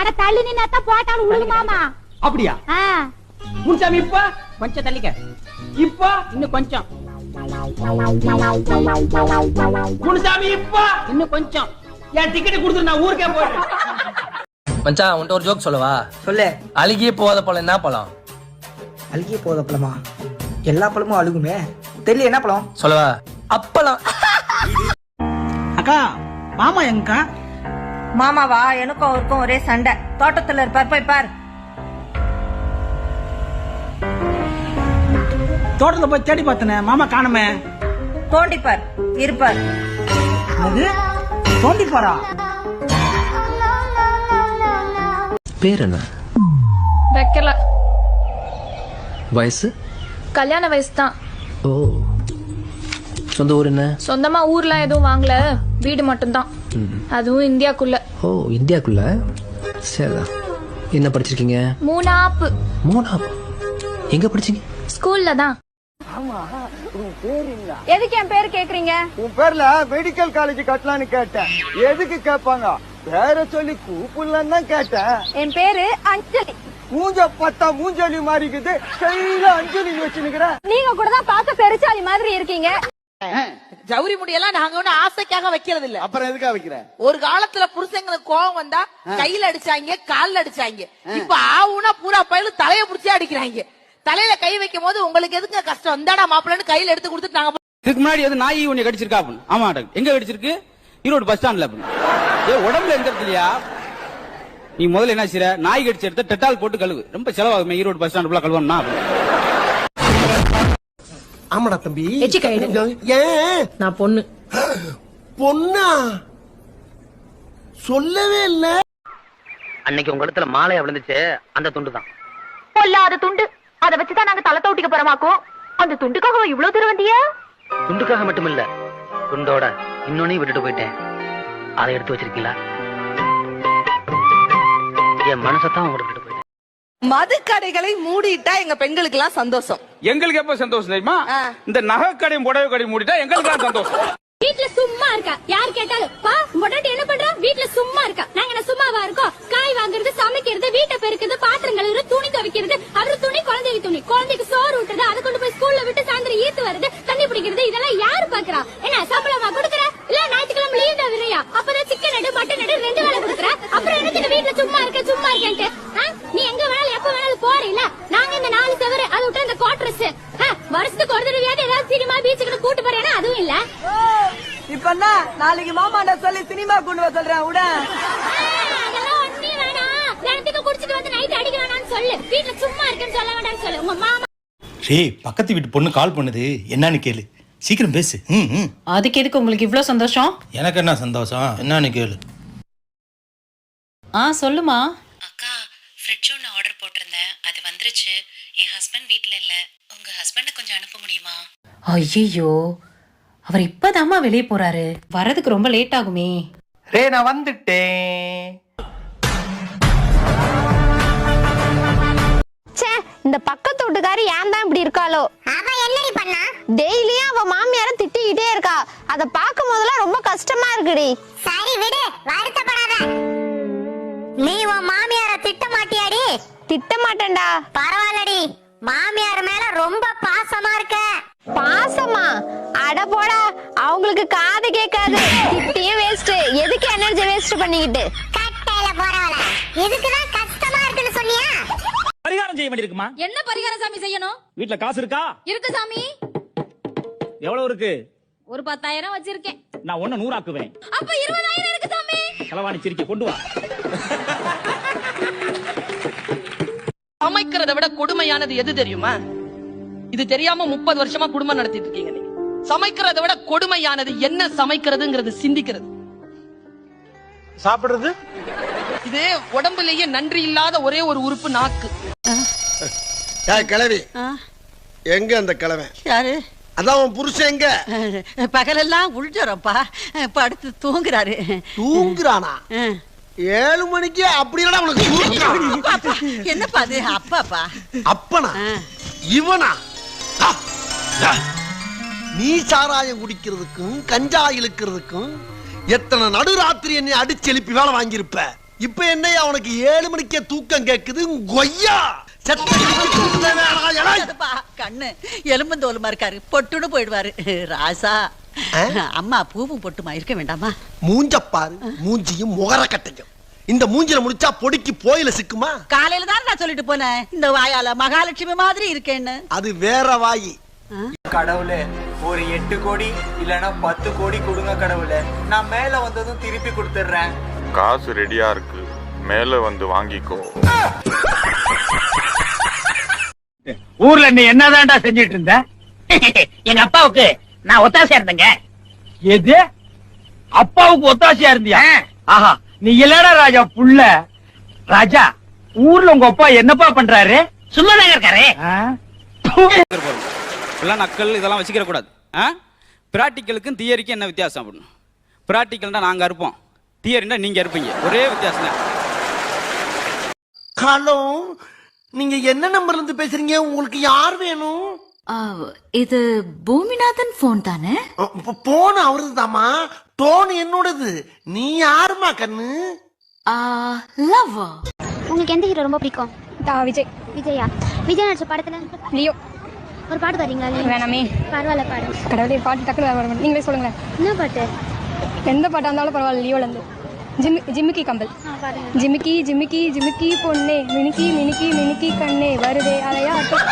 அட தள்ளி நின்னாத்தா போட்டாலும் உழுகு மாமா. அப்படியா? முன்சாமி இப்ப கொஞ்சம் தள்ளிக்க. இப்ப இன்னும் கொஞ்சம். முன்சாமி இப்ப இன்னும் கொஞ்சம். என் டிக்கெட் கொடுத்துட்டு நான் ஊருக்கே போறேன். மச்சான் உன்கிட்ட ஒரு ஜோக் சொல்லவா? சொல்லு. அழுகியே போகாத பழம் என்ன பழம்? அழுகிய போத பழமா? எல்லா பழமும் அழுகுமே. தெரியல, என்ன பழம் சொல்லவா? அப்பளம். அக்கா, மாமா எங்கக்கா? மாமாவா? எனக்கும் அவருக்கும் ஒரே சண்டை. தோட்டத்துல இருப்பார், போய் பார். தோட்டத்துல போய் தேடி பார்த்தனே, மாமா காணுமே. தோண்டிப்பார், இருப்பார். அது தோண்டிப்பாரா? பேர் என்ன? வைக்கல. வயசு? கல்யாண வயசு தான். ஓ, சொந்த ஊர் என்ன? சொந்தமா ஊர்லாம் எதுவும் வாங்கல, வீடு மட்டும்தான். அதுவும் இந்தியாக்குள்ள. ஓ, இந்தியாக்குள்ள. சரிதான். என்ன படிச்சிருக்கீங்க? மூணாப்பு. மூணாப்பு? எங்க படிச்சீங்க? ஸ்கூல்ல தான். எதுக்கு என் பேர் கேக்குறீங்க? உன் பேர்ல மெடிக்கல் காலேஜ் கட்டலான்னு கேட்டேன். எதுக்கு கேட்பாங்க? பேர சொல்லி கூப்பிடலாம் தான் கேட்டேன். என் பேரு அஞ்சலி. மூஞ்ச பத்தா மூஞ்சலி மாறிக்குது, கையில அஞ்சலி வச்சுனுக்குற. நீங்க கூட தான் பார்க்க பெருச்சாலி மாதிரி இருக்கீங்க. ஜவுரி முடியெல்லாம் நாங்க ஒண்ணு ஆசைக்காக வைக்கிறது இல்ல. அப்புறம் எதுக்கா வைக்கிற? ஒரு காலத்துல புருஷங்களுக்கு கோவம் வந்தா கையில அடிச்சாங்க, கால்ல அடிச்சாங்க. இப்ப ஆவுனா பூரா பயில தலைய புடிச்சே அடிக்கிறாங்க. தலையில கை வைக்கும் போது உங்களுக்கு எதுக்கு கஷ்டம்? இந்தாடா மாப்பிள்ளன்னு கையில எடுத்து கொடுத்துட்டு நாங்க. இதுக்கு முன்னாடி எது நாய் உன்னை கடிச்சிருக்கா? ஆமா, எங்க கடிச்சிருக்கு? ஈரோடு பஸ் ஸ்டாண்ட்ல. உடம்புல எந்த இடத்துலயா? நீ முதல்ல என்ன செய்யற? நாய் கடிச்ச எடுத்த டெட்டால் போட்டு கழுவு. ரொம்ப செலவாகுமே ஈரோடு பஸ் ஸ்டாண்ட் கழுவணும்னா. ஆமாடா தம்பி. ஏன் நான் பொண்ணு? பொண்ணா? சொல்லவே இல்ல. அன்னைக்கு உங்க இடத்துல மாலையா விழுந்துச்சு, அந்த துண்டு தான். பொல்லாத துண்டு. அத வச்சுதான் நாங்க தலை தோட்டிக்க போறமாக்கோம். அந்த துண்டுக்காக இவ்வளவு தூரம் வந்தியா? துண்டுக்காக மட்டும் இல்ல, துண்டோட இன்னொன்னையும் விட்டுட்டு போயிட்டேன். அதை எடுத்து வச்சிருக்கீங்களா? என் மனசத்தான் உங்களை விட்டுட்டு போயிட்டேன். மது கடைகளை மூடிட்டா எங்க பெண்களுக்கு எல்லாம் சந்தோஷம். எங்களுக்கு எப்ப சந்தோஷம் தெரியுமா? இந்த நகை கடையும் புடவை கடையும் மூடிட்டா எங்களுக்கு சந்தோஷம். வீட்ல சும்மா இருக்கா? யார் கேட்டாலும் பா பொண்டாட்டி என்ன பண்றா? வீட்ல சும்மா இருக்கா? நாங்க என்ன சும்மாவா இருக்கோம்? காய் வாங்குறது, சமைக்கிறது, வீட்டை பெருக்குறது, பாத்திரம் கழுவுறது, துணி துவைக்கிறது, அப்புறம் துணி குழந்தைக்கு துணி, குழந்தைக்கு சோறு ஊட்டுறது, அதை கொண்டு போய் ஸ்கூல்ல விட்டு சாயந்தரம் ஈத்து வருது, தண்ணி பிடிக்கிறது, இதெல்லாம் யாரு பாக்குறா? என்ன சம்பளமா கொடுக்குற? இல்ல ஞாயிற்றுக்கிழமை லீவ் தான் விரையா? அப்பதான் சிக்கன் எடு, மட்டன் எடு, 2 வேளை கொடுக்குற. அப்புறம் என்னத்துக்கு வீட்ல சும்மா இருக்கேன்ட்டு? நீ எங்க வேணாலும் எப்ப வேணாலும் போறீல? நாங்க இந்த 4 செவரு, அதை விட்டு அந்த குவார்டர்ஸ், வருஷத்துக்கு ஒரு தடவையாவது ஏதாவது சினிமா பீச்சுக்கு கூட்டு போறேன்னா அதுவும் இல்ல. இப்ப என்ன நாளைக்கு மாமாண்ட சொல்லி சினிமா கொண்டு வர சொல்றேன். உட அதெல்லாம் ஒண்ணே வேணாம். நேரத்துக்கு குடிச்சிட்டு வந்து நைட் அடிக்க வேணாம்னு சொல்லு. வீட்ல சும்மா இருக்கேன்னு சொல்ல வேண்டாம்னு சொல்லு. உங்க மாமா பக்கத்து வீட்டு பொண்ணு கால் பண்ணுது, என்னன்னு கேளு. சீக்கிரம் பேசு. அதுக்கு எதுக்கு உங்களுக்கு இவ்ளோ சந்தோஷம்? எனக்கு என்ன சந்தோஷம், என்னன்னு கேளு. சொல்லுமா. அக்கா, ஃப்ரிட்ஜ் ஒன்று ஆர்டர் போட்டிருந்தேன், அது வந்துருச்சு. என் ஹஸ்பண்ட் வீட்ல இல்ல. உங்க ஹஸ்பண்ட கொஞ்சம் அனுப்ப முடியுமா? ஐயோ, அவர் இப்பதாம்மா வெளியே போறாரு. வரதுக்கு ரொம்ப லேட் ஆகுமே. நான் வந்துட்டேன். இந்த பக்கத்து வீட்டுக்காரி ஏன் தான் இப்படி இருக்காளோ? அவ என்னடி பண்ணா? டெய்லியும் அவ மாமியார திட்டிக்கிட்டே இருக்கா. அத பாக்கும் போதெல்லாம் ரொம்ப கஷ்டமா இருக்குடி. சரி விடு, வருத்தப்படாத. நீ உன் மாமியார திட்ட மாட்டியாடி? திட்ட மாட்டேன்டா. பரவாயில்லடி, மாமியார் மேல ரொம்ப பாசமா இருக்க. பாசமா? அட போடா, அவங்களுக்கு காது கேட்காது. திட்டியும் வேஸ்ட். எதுக்கு எனர்ஜி வேஸ்ட் பண்ணிக்கிட்டு? கட்டையில போறவள எதுக்குதான் கஷ்டமா இருக்குன்னு சொன்னியா? பரிகாரம் செய்ய வேண்டியிருக்குமா? என்ன பரிகாரம் சாமி செய்யணும்? வீட்டுல காசு இருக்கா? இருக்கு சாமி. எவ்வளவு இருக்கு? ஒரு 10,000 வச்சிருக்கேன். நான் 100 ஆக்குவேன். அப்ப 20,000 இருக்கு சாமி. களவாணி சிரிக்க கொண்டு வா. சமைக்கிறத விட கொடுமையானது எது தெரியுமா? இது தெரியாம 30 வருஷமா குடும்பம் நடத்திட்டு இருக்கீங்க. நீங்க சமைக்கிறத விட கொடுமையானது என்ன சமைக்கிறதுங்கிறது சிந்திக்கிறது. சாப்பிடுறது இது உடம்புலயே நன்றி இல்லாத ஒரே ஒரு உறுப்பு நாக்கு. கிழவி எங்க? அந்த கிழவன் யாரு? அதான் உன் புருஷன் எங்க? பகலெல்லாம் உள்ஜரப்பா, படுத்து தூங்குறாரு. தூங்குறானா? 7 மணிக்கு அப்படின்னா உனக்கு என்னப்பா அது? அப்பாப்பா. அப்பனா? இவனா? நீ சாராயம் குடிக்கிறதுக்கும் கஞ்சா இழுக்கிறதுக்கும் எத்தனை நடுராத்திரி என்னை அடிச்சு எழுப்பி வேலை வாங்கியிருப்ப. இப்ப என்ன அவனுக்கு 7 மணிக்கே தூக்கம் கேக்குது கொய்யா கண்ணு எலும்பந்தோலுமா இருக்காரு பொட்டுன்னு போயிடுவாரு ராசா அம்மா பூவும் பொட்டுமா இருக்க வேண்டாமா? மூஞ்சப்பாரு மூஞ்சியும் முகர கட்டையும் இந்த மூஞ்சில முடிச்சா பொடிக்கு போயில சிக்குமா? காலையில தான் நான் சொல்லிட்டு போனேன் இந்த வாயால மகாலட்சுமி மாதிரி இருக்கேன்னு. அது வேற வாயி. கடவுளே ஒரு 8 கோடி இல்லனா 10 கோடி கொடுங்க கடவுளே, நான் மேல வந்ததும் திருப்பி கொடுத்துறேன். காசு ரெடியா இருக்கு, மேல வந்து வாங்கிக்கோ. ஊர்ல நீ என்னதான்டா செஞ்சிட்டு இருந்த? எங்க அப்பாவுக்கு நான் ஒத்தாசையா இருந்தேங்க. எது? அப்பாவுக்கு ஒத்தாசையா இருந்தியா? ஆஹா, நீ இல்லடா ராஜா புள்ள. ராஜா, ஊர்ல உங்க அப்பா என்னப்பா பண்றாரு? சும்மாதாங்க இருக்காரு. நக்கல் இதெல்லாம் வச்சுக்கிற கூடாது. பிராக்டிக்கலுக்கும் தியரிக்கும் என்ன வித்தியாசம் அப்படின்னு? பிராக்டிக்கல்னா நாங்க இருப்போம், தியரினா நீங்க இருப்பீங்க. ஒரே வித்தியாசம் தான். ஹலோ, நீங்க என்ன நம்பர்ல இருந்து பேசுறீங்க? உங்களுக்கு யார் வேணும்? இது பூமிநாதன் போன் தானே? போன் அவருதாமா, டோன் என்னோடது. நீ யாருமா கண்ணு? லவ். உங்களுக்கு எந்த ஹீரோ ரொம்ப பிடிக்கும்? விஜய். விஜயா? விஜய் நடிச்ச படத்துல லியோ. ஒரு பாட்டு பாடுறீங்களா? வேணாமே. பரவாயில்ல, பாடு. கடவுளே, பாட்டு டக்குனு வர மாட்டேங்குது. நீங்களே சொல்லுங்களேன். என்ன பாட்டு? எந்த பாட்டா இருந்தாலும் பரவாயில்ல. லியோல இருந்து ஜிமிக்கி கம்பல். ஜிமிக்கி ஜிமிக்கி ஜிமிக்கி பொண்ணே, மினுக்கி மினுக்கி மினுக்கி கண்ணே, வருதே அலையாட்டம்